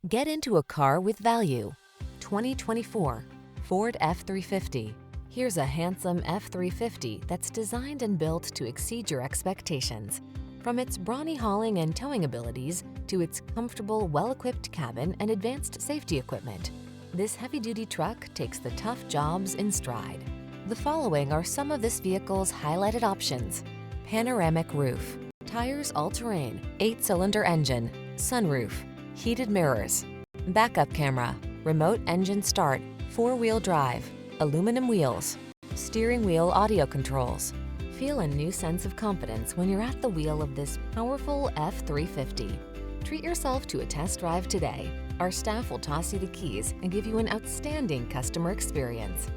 Get into a car with value. 2024 Ford F-350. Here's a handsome F-350 that's designed and built to exceed your expectations. From its brawny hauling and towing abilities to its comfortable, well-equipped cabin and advanced safety equipment, this heavy-duty truck takes the tough jobs in stride. The following are some of this vehicle's highlighted options: panoramic roof, tires all-terrain, 8-cylinder engine, sunroof, heated mirrors, backup camera, remote engine start, 4-wheel drive, aluminum wheels, steering wheel audio controls. Feel a new sense of confidence when you're at the wheel of this powerful F-350. Treat yourself to a test drive today. Our staff will toss you the keys and give you an outstanding customer experience.